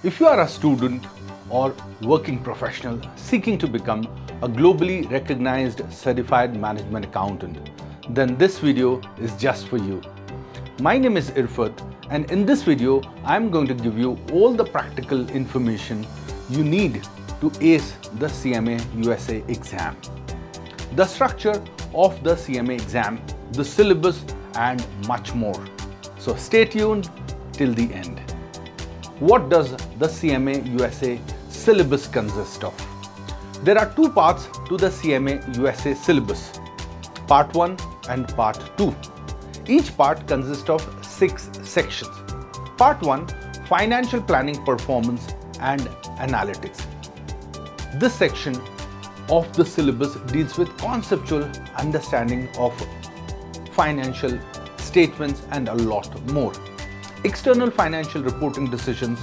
If you are a student or working professional seeking to become a globally recognized certified management accountant, then this video is just for you. My name is Irfat, and in this video I am going to give you all the practical information you need to ace the CMA USA exam. The structure of the CMA exam, the syllabus and much more. So stay tuned till the end. What does the CMA USA syllabus consist of? There are two parts to the CMA USA syllabus, Part 1 and Part 2. Each part consists of 6 sections. Part 1, Financial Planning, Performance and Analytics. This section of the syllabus deals with conceptual understanding of financial statements and a lot more. External financial reporting decisions,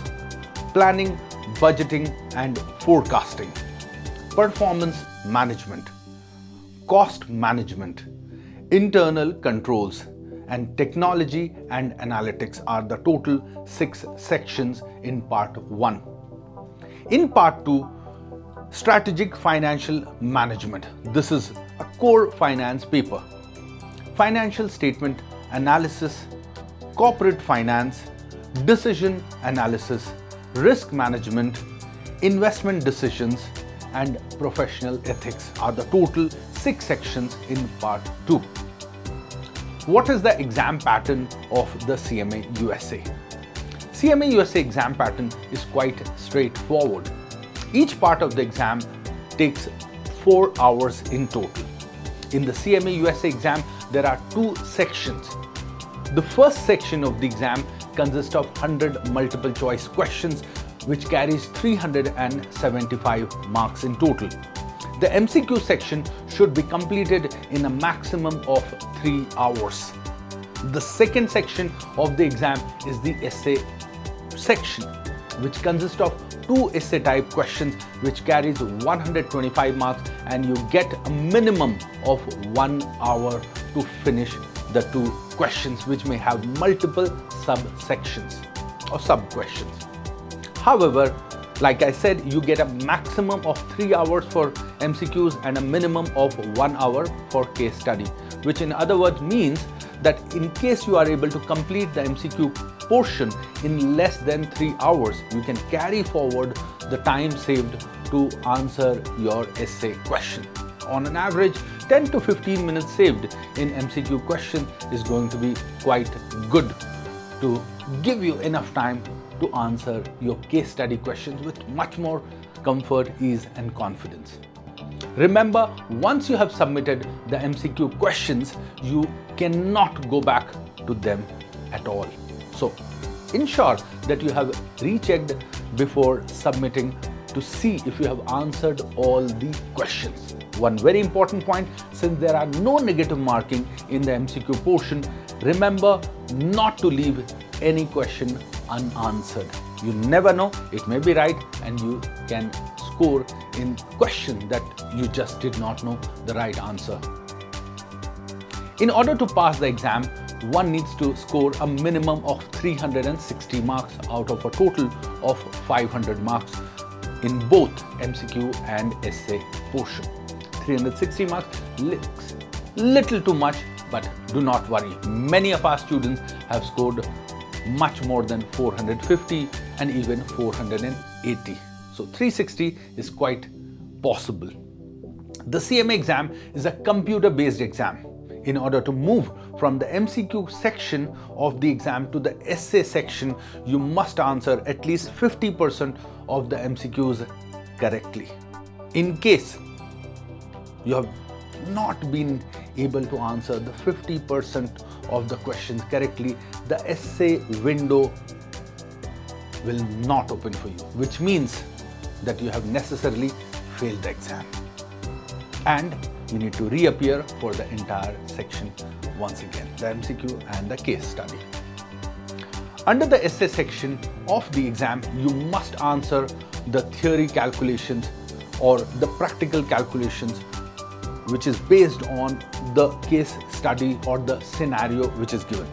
planning, budgeting and forecasting, performance management, cost management, internal controls, and technology and analytics are the total 6 sections in Part 1. In Part 2, Strategic Financial Management. This is a core finance paper. Financial statement analysis, corporate finance, decision analysis, risk management, investment decisions, and professional ethics are the total 6 sections in Part 2. What is the exam pattern of the CMA USA? CMA USA exam pattern is quite straightforward. Each part of the exam takes 4 hours in total. In the CMA USA exam, there are 2 sections. The first section of the exam consists of 100 multiple choice questions, which carries 375 marks in total. The MCQ section should be completed in a maximum of 3 hours. The second section of the exam is the essay section, which consists of 2 essay type questions, which carries 125 marks, and you get a minimum of 1 hour to finish the 2 questions, which may have multiple subsections or sub-questions. However, like I said, you get a maximum of 3 hours for MCQs and a minimum of 1 hour for case study, which in other words means that in case you are able to complete the MCQ portion in less than 3 hours, you can carry forward the time saved to answer your essay question. On an average, 10 to 15 minutes saved in MCQ question is going to be quite good to give you enough time to answer your case study questions with much more comfort, ease and confidence. Remember, once you have submitted the MCQ questions, you cannot go back to them at all. So ensure that you have rechecked before submitting to see if you have answered all the questions. One very important point, since there are no negative marking in the MCQ portion, remember not to leave any question unanswered. You never know, it may be right and you can score in question that you just did not know the right answer. In order to pass the exam, one needs to score a minimum of 360 marks out of a total of 500 marks in both MCQ and essay portion. 360 marks looks little too much, but do not worry. Many of our students have scored much more than 450 and even 480. So 360 is quite possible. The CMA exam is a computer-based exam. In order to move from the MCQ section of the exam to the essay section, you must answer at least 50% of the MCQs correctly. In case you have not been able to answer the 50% of the questions correctly, the essay window will not open for you, which means that you have necessarily failed the exam and you need to reappear for the entire section once again, the MCQ and the case study. Under the essay section of the exam, you must answer the theory calculations or the practical calculations, which is based on the case study or the scenario which is given.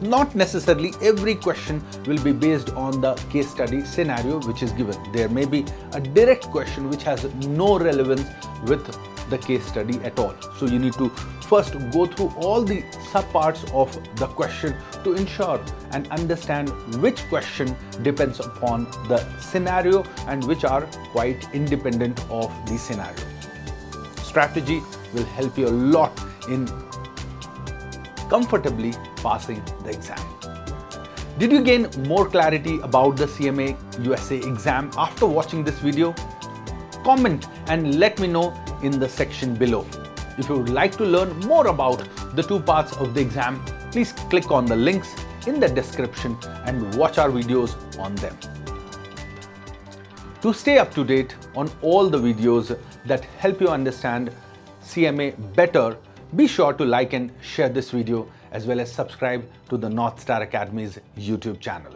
Not necessarily every question will be based on the case study scenario which is given. There may be a direct question which has no relevance with the case study at all. So you need to first go through all the subparts of the question to ensure and understand which question depends upon the scenario and which are quite independent of the scenario. Strategy will help you a lot in comfortably passing the exam. Did you gain more clarity about the CMA USA exam after watching this video? Comment and let me know in the section below. If you would like to learn more about the two parts of the exam, please click on the links in the description and watch our videos on them. To stay up to date on all the videos that help you understand CMA better, be sure to like and share this video as well as subscribe to the NorthStar Academy's YouTube channel.